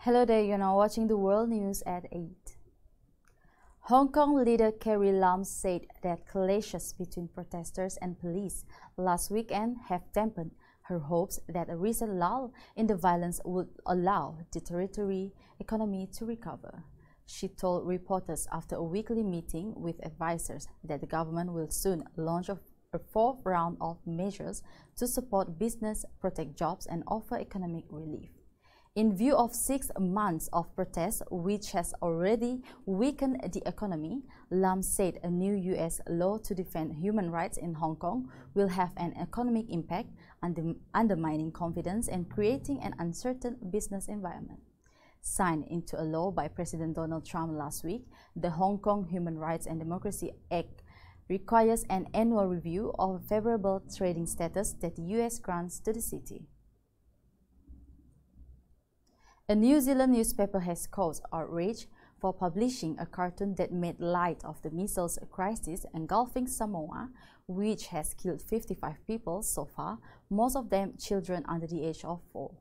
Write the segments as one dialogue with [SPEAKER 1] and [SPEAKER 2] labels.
[SPEAKER 1] Hello there, you're now watching the World News at 8. Hong Kong leader Carrie Lam said that clashes between protesters and police last weekend have dampened her hopes that a recent lull in the violence would allow the territory economy to recover. She told reporters after a weekly meeting with advisors that the government will soon launch a fourth round of measures to support business, protect jobs, and offer economic relief. In view of 6 months of protests, which has already weakened the economy, Lam said a new U.S. law to defend human rights in Hong Kong will have an economic impact, undermining confidence and creating an uncertain business environment. Signed into a law by President Donald Trump last week, the Hong Kong Human Rights and Democracy Act requires an annual review of favorable trading status that the U.S. grants to the city. A New Zealand newspaper has caused outrage for publishing a cartoon that made light of the Measles crisis engulfing Samoa, which has killed 55 people so far, most of them children under the age of 4.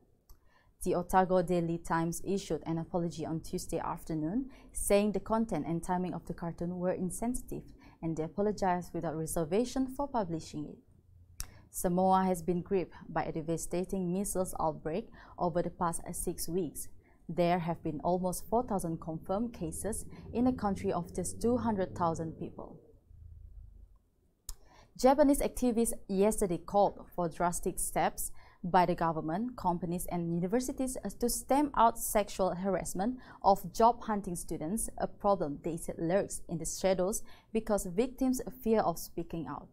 [SPEAKER 1] The Otago Daily Times issued an apology on Tuesday afternoon, saying the content and timing of the cartoon were insensitive, and they apologized without reservation for publishing it. Samoa has been gripped by a devastating measles outbreak over the past 6 weeks. There have been almost 4,000 confirmed cases in a country of just 200,000 people. Japanese activists yesterday called for drastic steps by the government, companies, and universities to stamp out sexual harassment of job-hunting students, a problem they said lurks in the shadows because victims fear of speaking out.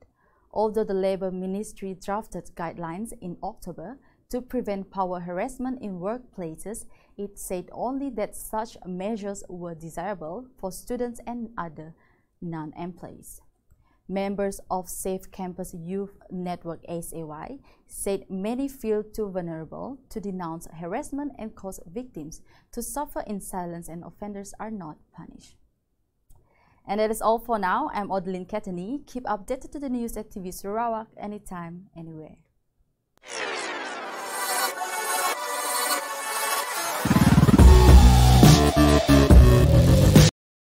[SPEAKER 1] Although the Labour Ministry drafted guidelines in October to prevent power harassment in workplaces, it said only that such measures were desirable for students and other non-employees. Members of Safe Campus Youth Network SAY said many feel too vulnerable to denounce harassment and cause victims to suffer in silence, and offenders are not punished. And that is all for now. I'm Adeline Katani. Keep updated to the news at TV Sarawak anytime, anywhere.